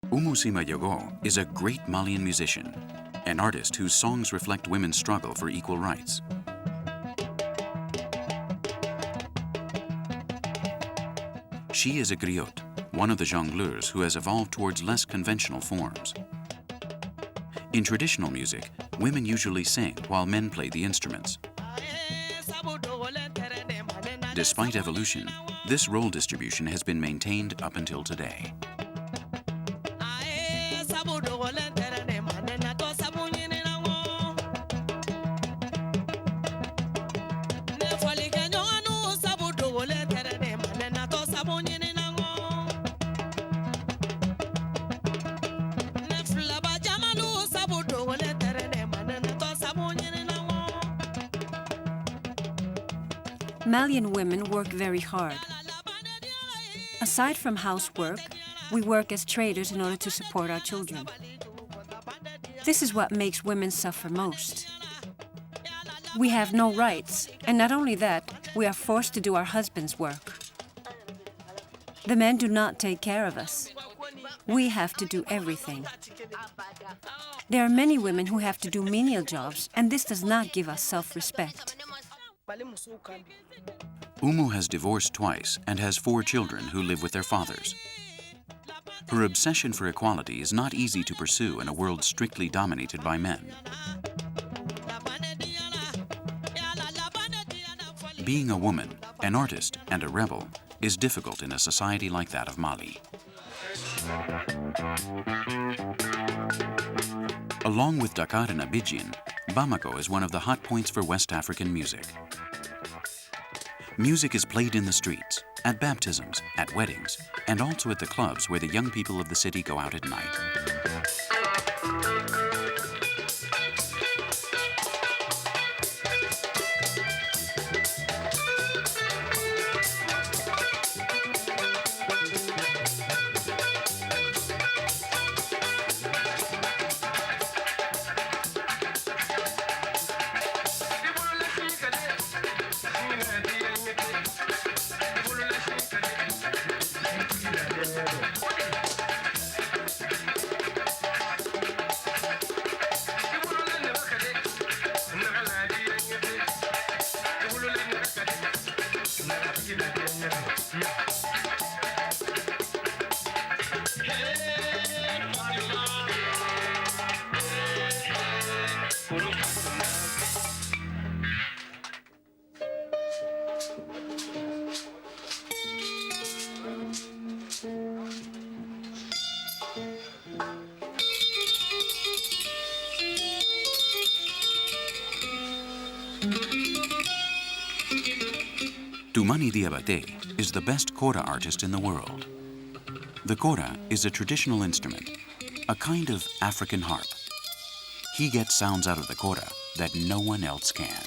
Yogo is a great Malian musician, an artist whose songs reflect women's struggle for equal rights. She is a griot, one of the jongleurs who has evolved towards less conventional forms. In traditional music, women usually sing while men play the instruments. Despite evolution, this role distribution has been maintained up until today. Malian women work very hard. Aside from housework, we work as traders in order to support our children. This is what makes women suffer most. We have no rights, and not only that, we are forced to do our husband's work. The men do not take care of us. We have to do everything. There are many women who have to do menial jobs, and this does not give us self-respect. Has divorced twice and has 4 children who live with their fathers. Her obsession for equality is not easy to pursue in a world strictly dominated by men. Being a woman, an artist, and a rebel is difficult in a society like that of Mali. Along with Dakar and Abidjan, Bamako is one of the hot points for West African music. Music is played in the streets, at baptisms, at weddings, and also at the clubs where the young people of the city go out at night. Toumani Diabaté is the best kora artist in the world. The kora is a traditional instrument, a kind of African harp. He gets sounds out of the kora that no one else can.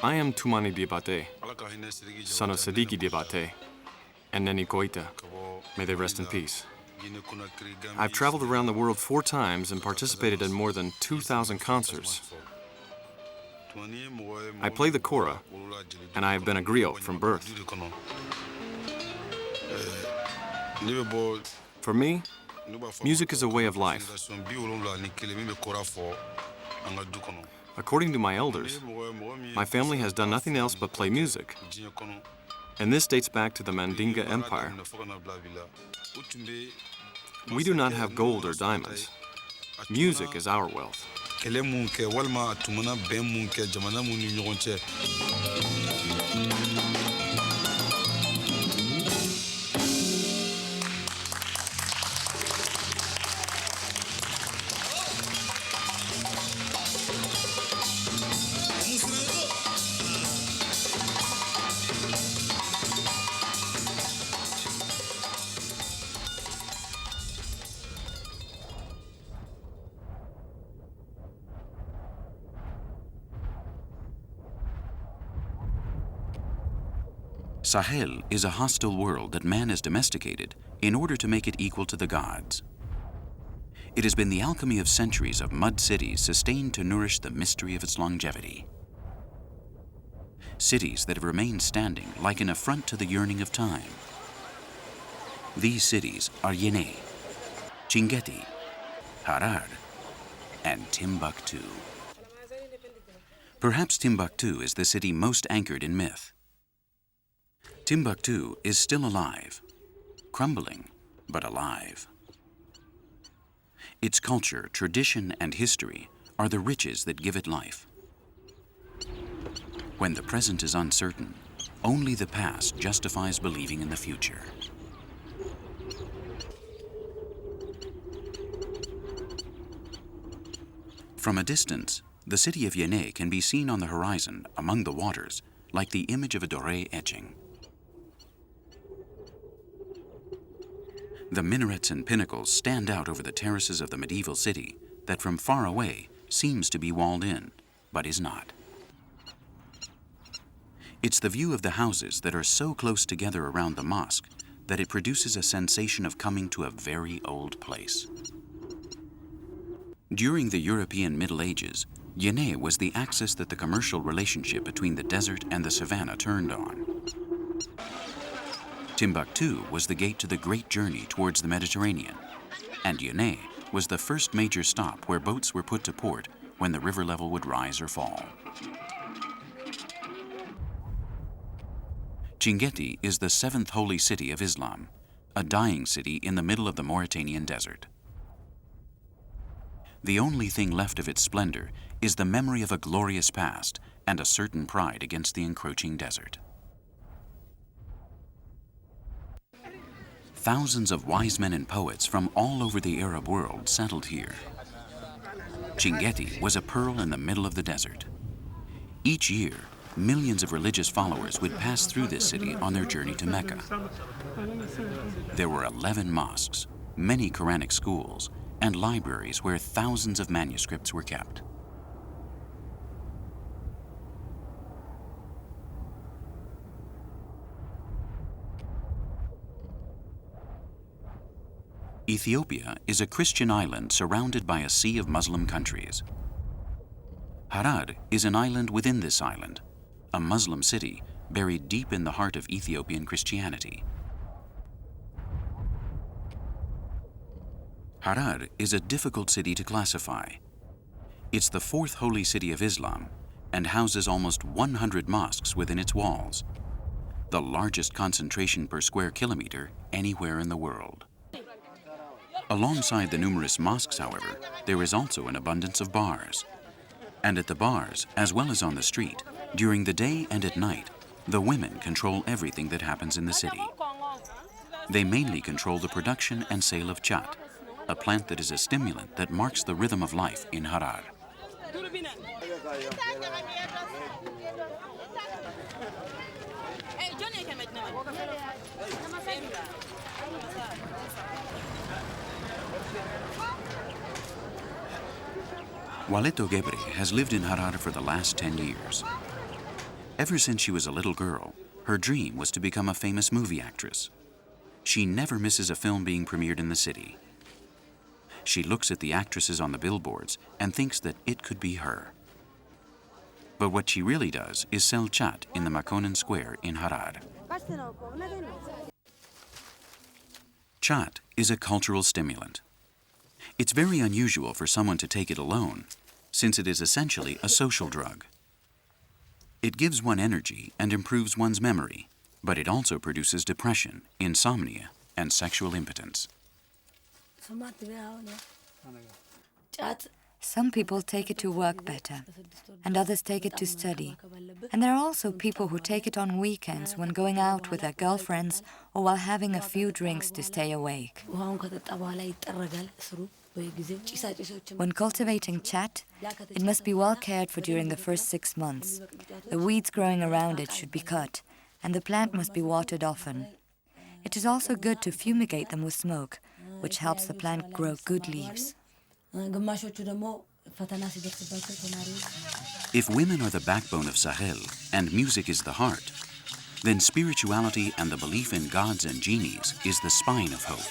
I am Toumani Diabaté, son of Sidiki Diabaté and Neni Koita. May they rest in peace. I've traveled around the world 4 times and participated in more than 2,000 concerts. I play the kora, and I have been a griot from birth. For me, music is a way of life. According to my elders, my family has done nothing else but play music. And this dates back to the Mandinga Empire. We do not have gold or diamonds. Music is our wealth. Sahel is a hostile world that man has domesticated in order to make it equal to the gods. It has been the alchemy of centuries of mud cities sustained to nourish the mystery of its longevity. Cities that have remained standing like an affront to the yearning of time. These cities are Yené, Chinguetti, Harar, and Timbuktu. Perhaps Timbuktu is the city most anchored in myth. Timbuktu is still alive, crumbling, but alive. Its culture, tradition, and history are the riches that give it life. When the present is uncertain, only the past justifies believing in the future. From a distance, the city of Yené can be seen on the horizon among the waters like the image of a doré etching. The minarets and pinnacles stand out over the terraces of the medieval city that from far away seems to be walled in, but is not. It's the view of the houses that are so close together around the mosque that it produces a sensation of coming to a very old place. During the European Middle Ages, Yené was the axis that the commercial relationship between the desert and the savannah turned on. Timbuktu was the gate to the great journey towards the Mediterranean, and Yené was the first major stop where boats were put to port when the river level would rise or fall. Chinguetti is the seventh holy city of Islam, a dying city in the middle of the Mauritanian desert. The only thing left of its splendor is the memory of a glorious past and a certain pride against the encroaching desert. Thousands of wise men and poets from all over the Arab world settled here. Chinguetti was a pearl in the middle of the desert. Each year, millions of religious followers would pass through this city on their journey to Mecca. There were 11 mosques, many Quranic schools, and libraries where thousands of manuscripts were kept. Ethiopia is a Christian island surrounded by a sea of Muslim countries. Harar is an island within this island, a Muslim city buried deep in the heart of Ethiopian Christianity. Harar is a difficult city to classify. It's the fourth holy city of Islam and houses almost 100 mosques within its walls, the largest concentration per square kilometer anywhere in the world. Alongside the numerous mosques, however, there is also an abundance of bars. And at the bars, as well as on the street, during the day and at night, the women control everything that happens in the city. They mainly control the production and sale of chat, a plant that is a stimulant that marks the rhythm of life in Harar. Waleto Gebre has lived in Harar for the last 10 years. Ever since she was a little girl, her dream was to become a famous movie actress. She never misses a film being premiered in the city. She looks at the actresses on the billboards and thinks that it could be her. But what she really does is sell chat in the Makonnen Square in Harar. Chat is a cultural stimulant. It's very unusual for someone to take it alone, since it is essentially a social drug. It gives one energy and improves one's memory, but it also produces depression, insomnia, and sexual impotence. Some people take it to work better, and others take it to study. And there are also people who take it on weekends when going out with their girlfriends or while having a few drinks to stay awake. When cultivating chat, it must be well cared for during the first 6 months. The weeds growing around it should be cut, and the plant must be watered often. It is also good to fumigate them with smoke, which helps the plant grow good leaves. If women are the backbone of Sahel and music is the heart, then spirituality and the belief in gods and genies is the spine of hope.